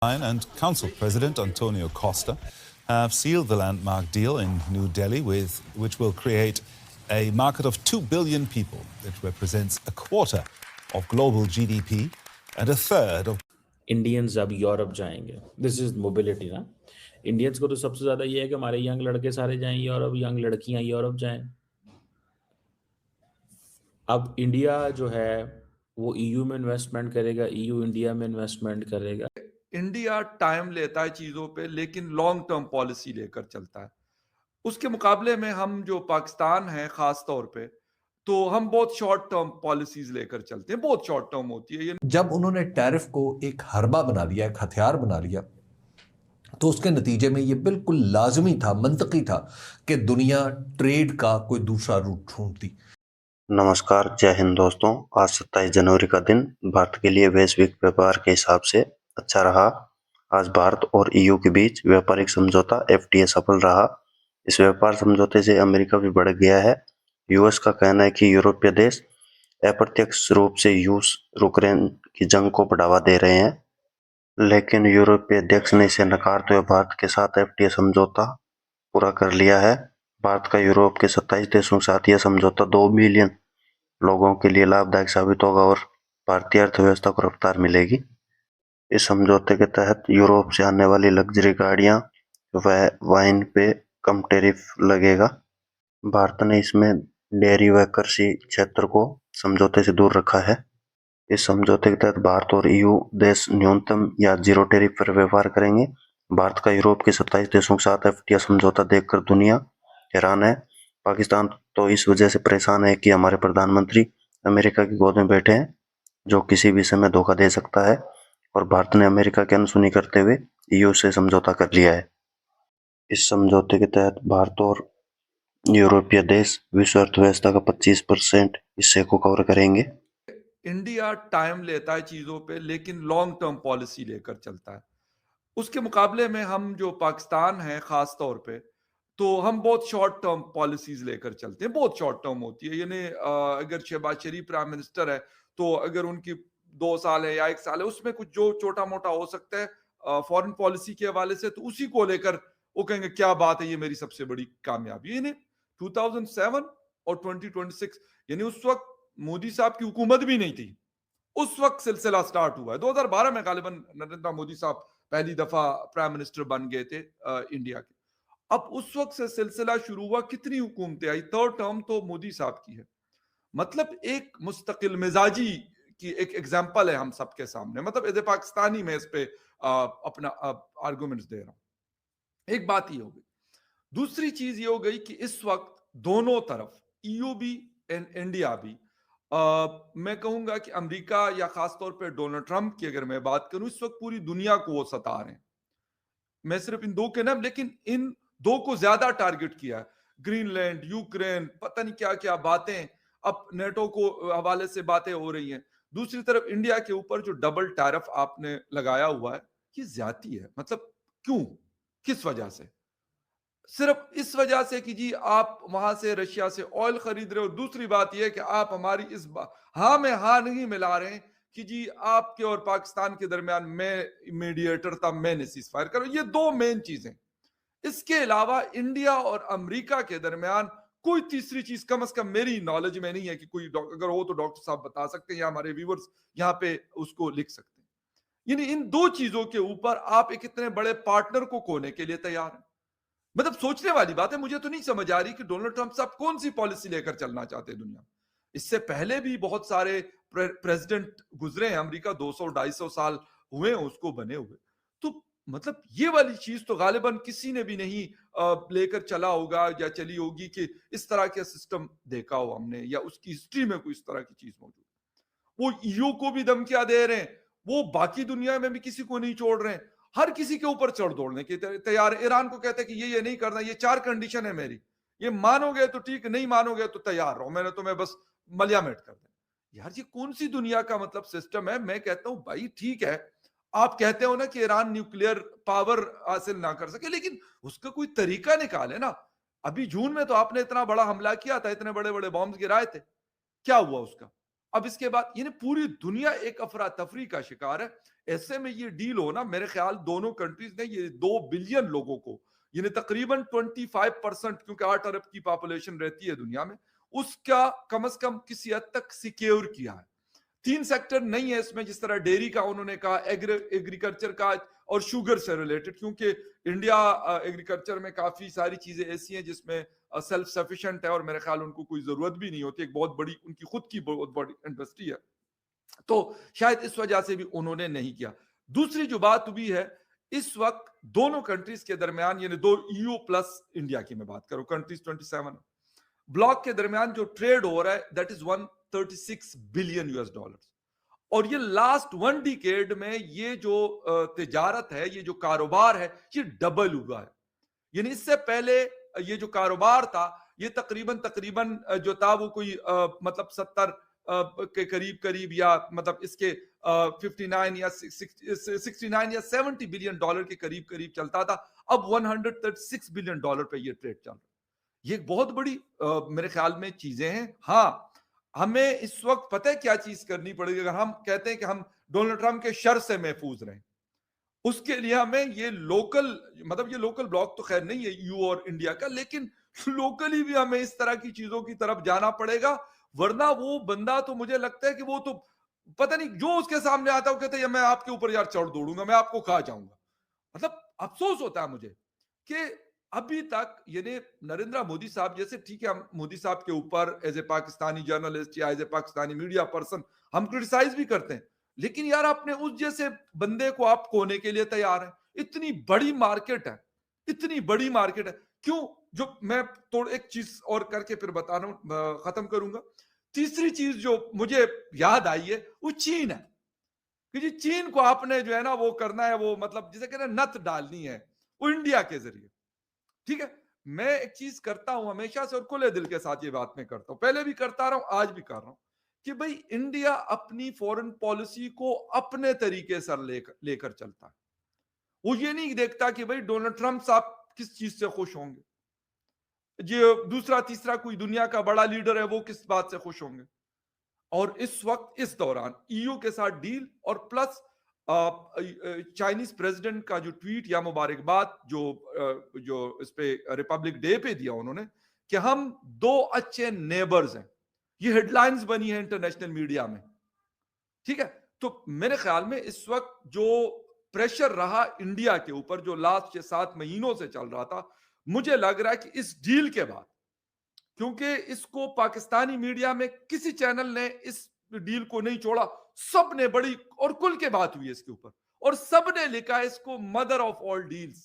And Council President Antonio Costa have sealed the landmark deal in New Delhi, which will create a market of 2 billion people. It represents a quarter of global GDP and a third of. Indians अब Europe जाएंगे. This is mobility ना. Indians को तो सबसे ज़्यादा ये है कि हमारे यंग लड़के सारे जाएं यूरोप, यंग लड़कियां यूरोप जाएं. अब इंडिया जो है वो ईयू में इन्वेस्टमेंट करेगा, ईयू इंडिया में इन्वेस्टमेंट करेगा. इंडिया टाइम लेता है चीजों पे, लेकिन लॉन्ग टर्म पॉलिसी लेकर चलता है. उसके मुकाबले में हम जो पाकिस्तान है खास तौर पे, तो हम बहुत शॉर्ट टर्म पॉलिसीज लेकर चलते हैं. बहुत शॉर्ट टर्म होती है ये. जब उन्होंने टैरिफ को एक हरबा बना लिया, एक हथियार बना लिया, तो उसके नतीजे में ये बिल्कुल लाजमी था, मंतकी था कि दुनिया ट्रेड का कोई दूसरा रूट ढूंढती. नमस्कार, जय हिंद दोस्तों। आज 27 जनवरी का दिन भारत के लिए वैश्विक व्यापार के हिसाब से अच्छा रहा। आज भारत और ईयू के बीच व्यापारिक समझौता एफटीए सफल रहा। इस व्यापार समझौते से अमेरिका भी बढ़ गया है। यूएस का कहना है कि यूरोपीय देश अप्रत्यक्ष रूप से यूक्रेन की जंग को बढ़ावा दे रहे हैं, लेकिन यूरोपीय अध्यक्ष ने इसे नकारते हुए भारत के साथ एफटीए समझौता पूरा कर लिया है। भारत का यूरोप के 27 देशों के साथ यह समझौता 2 बिलियन लोगों के लिए लाभदायक साबित होगा और भारतीय अर्थव्यवस्था को रफ्तार मिलेगी। इस समझौते के तहत यूरोप से आने वाली लग्जरी गाड़ियां व वाइन पे कम टैरिफ लगेगा। भारत ने इसमें डेयरी व कृषि क्षेत्र को समझौते से दूर रखा है। इस समझौते के तहत भारत और ईयू देश न्यूनतम या जीरो टैरिफ पर व्यापार करेंगे। भारत का यूरोप के 27 देशों के साथ एफटीए समझौता देखकर दुनिया हैरान है। पाकिस्तान तो इस वजह से परेशान है कि हमारे प्रधानमंत्री अमेरिका की गोद में बैठे हैं, जो किसी भी समय धोखा दे सकता है, और भारत ने अमेरिका की अनसुनी करते हुए ईयू से समझौता कर लिया है। इस समझौते के तहत भारत और यूरोपीय देश विश्व अर्थव्यवस्था का 25% हिस्से को कवर करेंगे। इंडिया टाइम लेता है चीजों पे, लेकिन लॉन्ग टर्म पॉलिसी लेकर चलता है. उसके मुकाबले में हम जो पाकिस्तान है खास तौर पे, तो हम बहुत शॉर्ट टर्म पॉलिसीज लेकर चलते हैं. बहुत शॉर्ट टर्म होती है. यानी अगर शहबाज शरीफ प्राइम मिनिस्टर है, तो अगर उनकी 2 साल है या 1 साल है, उसमें कुछ जो छोटा मोटा हो सकता है फॉरेन पॉलिसी के हवाले से, तो उसी को लेकर वो कहेंगे क्या बात है, ये मेरी सबसे बड़ी कामयाबी. यानी 2007 और 2026, यानी उस वक्त मोदी साहब की हुकूमत भी नहीं थी, उस वक्त सिलसिला स्टार्ट हुआ है. 2012 में गालिबन नरेंद्र मोदी साहब पहली दफा प्राइम मिनिस्टर बन गए थे इंडिया के. अब उस वक्त से सिलसिला शुरू हुआ. कितनी हुकूमतें आई, 3rd टर्म तो मोदी साहब की है. मतलब एक मुस्तकिल मिजाजी की एक एग्जांपल है हम सबके सामने. मतलब एज ए पाकिस्तानी मैं इस पे अपना आर्गुमेंट्स दे रहा हूं. एक बात ये हो गई. दूसरी चीज ये हो गई कि इस वक्त दोनों तरफ, ईयू भी एंड इंडिया भी, मैं कहूंगा कि अमेरिका या खासतौर पे डोनाल्ड ट्रंप की अगर मैं बात करूं, इस वक्त पूरी दुनिया को वो सता रहे हैं. मैं सिर्फ इन दो के नाम, लेकिन इन दो को ज्यादा टारगेट किया है. ग्रीनलैंड, यूक्रेन, पता नहीं क्या क्या बातें, अब नेटो को हवाले से बातें हो रही हैं. दूसरी तरफ इंडिया के ऊपर जो डबल टैरिफ आपने लगाया हुआ है, ये ज्यादती है. मतलब क्यों, किस वजह से? सिर्फ इस वजह से कि जी आप वहां से रशिया से ऑयल खरीद रहे हो. दूसरी बात यह कि आप हमारी इस हाँ में हाँ नहीं मिला रहे हैं कि जी आपके और पाकिस्तान के दरमियान मैं मीडिएटर था, मैंने सीज फायर करो. ये 2 मेन चीजें. इसके अलावा इंडिया और अमेरिका के दरमियान कोई तीसरी चीज कम से कम मेरी नॉलेज में नहीं है कि कोई अगर हो तो डॉक्टर साहब बता सकते हैं या हमारे व्यूवर्स यहाँ पे उसको लिख सकते हैं. यानी इन 2 चीजों के ऊपर आप एक इतने बड़े पार्टनर को खोने के लिए तैयार हैं. मतलब सोचने वाली बात है. मुझे तो नहीं समझ आ रही कि डोनाल्ड ट्रंप साहब कौन सी पॉलिसी लेकर चलना चाहते हैं दुनिया में. इससे पहले भी बहुत सारे प्रेसिडेंट गुजरे हैं अमेरिका, 200-250 साल हुए हैं उसको बने हुए. तो मतलब ये वाली चीज तो गालिबन किसी ने भी नहीं लेकर चला होगा या चली होगी कि इस तरह का सिस्टम देखा हो हमने, या उसकी हिस्ट्री में कोई इस तरह की चीज मौजूद. वो ईयू को भी धमकियां दे रहे हैं, वो बाकी दुनिया में भी किसी को नहीं छोड़ रहे हैं. हर किसी के ऊपर चढ़ दौड़ने के तैयार. ईरान को कहते हैं कि ये नहीं करना, ये 4 कंडीशन है मेरी, ये मानोगे तो ठीक, नहीं मानोगे तो तैयार रहो, मैंने तुम्हें बस मलियामेट कर देना. यार ये कौन सी दुनिया का मतलब सिस्टम है? मैं कहता हूं भाई ठीक है, आप कहते हो ना कि ईरान न्यूक्लियर पावर हासिल ना कर सके, लेकिन उसका कोई तरीका निकाले ना. अभी जून में तो आपने इतना बड़ा हमला किया था, इतने बड़े बड़े बॉम्ब गिराए थे, क्या हुआ उसका? अब इसके बाद यानी पूरी दुनिया एक अफरा तफरी का शिकार है। ऐसे में ये डील हो ना, मेरे ख्याल दोनों कंट्रीज ने ये 2 बिलियन लोगों को, यानी तकरीबन 25%, क्योंकि 8 अरब की पॉपुलेशन रहती है दुनिया में, उसका कम से कम किसी हद तक सिक्योर किया है। 3 सेक्टर नहीं है इसमें, जिस तरह डेयरी का उन्होंने कहा, एग्रीकल्चर का और शुगर से रिलेटेड, क्योंकि इंडिया एग्रीकल्चर में काफी सारी चीजें ऐसी हैं जिसमें सेल्फ सफिशिएंट है और मेरे ख्याल उनको कोई जरूरत भी नहीं होती, एक बहुत बड़ी उनकी खुद की बहुत बड़ी इंडस्ट्री है, तो शायद इस वजह से भी उन्होंने नहीं किया। दूसरी जो बात भी है, इस वक्त दोनों कंट्रीज के दरमियान, यानी 2 EU प्लस इंडिया की मैं बात करूं, कंट्रीज 27 ब्लॉक के दरमियान जो ट्रेड हो रहा है, that is 136 billion US dollar. और ये लास्ट 1 डिकेड में ये जो तिजारत है, ये जो कारोबार है, ये डबल हुआ है। यानी इससे पहले ये जो कारोबार था, ये तकरीबन जो था वो कोई मतलब 70 के करीब या मतलब इसके 59 या 69 या 70 बिलियन डॉलर के करीब चलता था। अब 136 बिलियन डॉलर पे ये ट्रेड चल रहा है। ये एक बहुत बड़ी मेरे ख्याल में चीजें हैं। हाँ, हमें इस वक्त पता है क्या चीज करनी पड़ेगी। अगर हम कहते हैं कि हम डोनाल्ड ट्रंप के शर से महफूज रहें, उसके लिए हमें ये लोकल, मतलब ये लोकल ब्लॉक तो खैर नहीं है EU और इंडिया का, लेकिन लोकली भी हमें इस तरह की चीजों की तरफ जाना पड़ेगा। वरना वो बंदा, तो मुझे लगता है कि वो तो पता नहीं, जो उसके सामने आता है वो कहता है मैं आपके ऊपर यार चढ़ दौड़ूंगा, मैं आपको खा जाऊंगा। मतलब अफसोस होता है मुझे कि अभी तक यानी नरेंद्र मोदी साहब जैसे, ठीक है, हम मोदी साहब के ऊपर एज ए पाकिस्तानी जर्नलिस्ट या as a Pakistani media person हम क्रिटिसाइज भी करते हैं, लेकिन यार अपने उस जैसे बंदे को आप खोने के लिए तैयार हैं। इतनी बड़ी मार्केट है, इतनी बड़ी मार्केट है, क्यों? जो मैं थोड़ा एक चीज और करके फिर बता रहा हूं, खत्म करूंगा। तीसरी चीज जो मुझे याद आई है वो चीन है, कि जी चीन को आपने जो है ना वो करना है, वो मतलब जिसे कहते हैं नत डालनी है, वो इंडिया के जरिए। ठीक है, मैं एक चीज करता हूं हमेशा से और खुले दिल के साथ ये बात मैं करता हूं, पहले भी करता रहा हूं, आज भी कर रहा हूं, कि भाई इंडिया अपनी फॉरेन पॉलिसी को अपने तरीके से लेकर चलता है। वो ये नहीं देखता कि भाई डोनाल्ड ट्रंप साहब किस चीज से खुश होंगे, जो दूसरा तीसरा कोई दुनिया का बड़ा लीडर है वो किस बात से खुश होंगे। और इस वक्त इस दौरान EU के साथ डील और प्लस चाइनीज प्रेसिडेंट का जो ट्वीट या मुबारकबाद जो इस पे रिपब्लिक डे पे दिया उन्होंने, कि हम 2 अच्छे नेबर्स हैं, ये हेडलाइंस बनी है इंटरनेशनल मीडिया में। ठीक है, तो मेरे ख्याल में इस वक्त जो प्रेशर रहा इंडिया के ऊपर, जो लास्ट 7 महीनों से चल रहा था, मुझे लग रहा है कि इस डील के बाद, क्योंकि इसको पाकिस्तानी मीडिया में किसी चैनल ने इस डील को नहीं छोड़ा, सब ने बड़ी और कुल के बात हुई है इसके ऊपर, और सब ने लिखा इसको mother of all deals.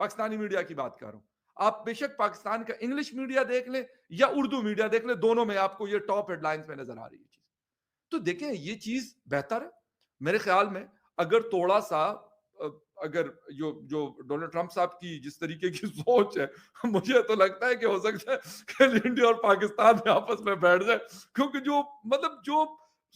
Pakistani media की बात कर रहा हूं, आप बेशक पाकिस्तान का इंग्लिश मीडिया देख लें या उर्दू मीडिया देख लें, दोनों में आपको ये टॉप हेडलाइंस में नजर आ रही है चीज। तो देखें, ये चीज बेहतर है मेरे ख्याल में। अगर थोड़ा सा अगर जो डोनाल्ड ट्रंप साहब की जिस तरीके की सोच है, मुझे तो लगता है कि हो सकता है कि इंडिया और पाकिस्तान में आपस में बैठ जाए, क्योंकि जो मतलब जो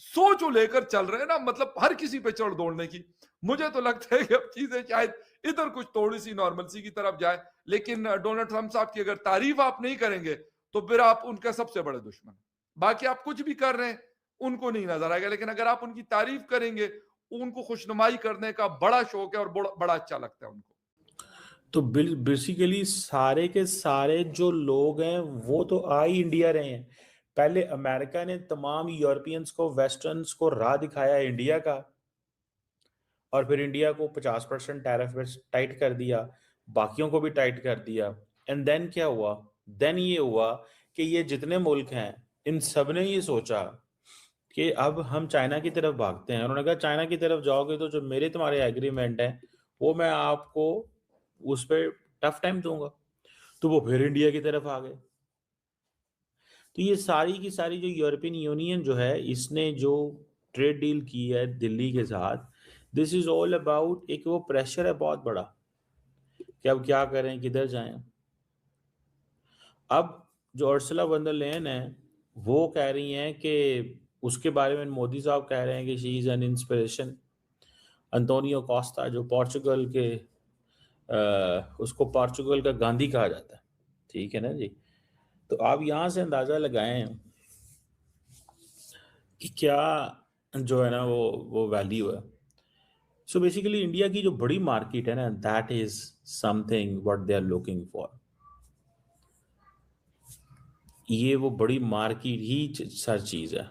सोच वो लेकर चल रहे हैं ना, मतलब हर किसी पे चढ़ दौड़ने की, मुझे तो लगता है कि अब चीजें शायद इधर कुछ थोड़ी सी नॉर्मलसी की तरफ जाए। लेकिन डोनाल्ड ट्रंप साहब की अगर तारीफ आप नहीं करेंगे तो फिर आप उनका सबसे बड़े दुश्मन। बाकी आप कुछ भी कर रहे हैं उनको नहीं नजर आएगा, लेकिन अगर आप उनकी तारीफ करेंगे, उनको खुशनुमाई करने का बड़ा शौक है और बड़ा अच्छा लगता है उनको। तो बेसिकली सारे के सारे जो लोग हैं वो तो आ ही इंडिया रहे हैं। पहले अमेरिका ने तमाम यूरोपियंस को, वेस्टर्न्स को राह दिखाया इंडिया का, और फिर इंडिया को 50% टैरिफ टाइट कर दिया, बाकियों को भी टाइट कर दिया। एंड देन क्या हुआ? देन ये हुआ कि ये जितने मुल्क हैं इन सब ने ये सोचा कि अब हम चाइना की तरफ भागते हैं। उन्होंने कहा चाइना की तरफ जाओगे तो जो मेरे तुम्हारे एग्रीमेंट है वो मैं आपको उस पर टफ टाइम दूंगा, तो वो फिर इंडिया की तरफ आ गए। तो ये सारी की सारी जो यूरोपियन यूनियन जो है, इसने जो ट्रेड डील की है दिल्ली के साथ, दिस इज ऑल अबाउट एक वो प्रेशर है बहुत बड़ा कि अब क्या करें, किधर जाएं। अब जो अर्सुला वॉन डर लेयन है वो कह रही हैं कि उसके बारे में मोदी साहब कह रहे हैं कि she is an inspiration. Antonio Costa जो पोर्चुगल के उसको पोर्चुगल का गांधी कहा जाता है, ठीक है ना जी। तो आप यहाँ से अंदाजा लगाएं कि क्या जो है ना वो वैल्यू है। सो बेसिकली इंडिया की जो बड़ी मार्केट है ना, that is something what they are looking for. ये वो बड़ी मार्केट ही सर चीज है।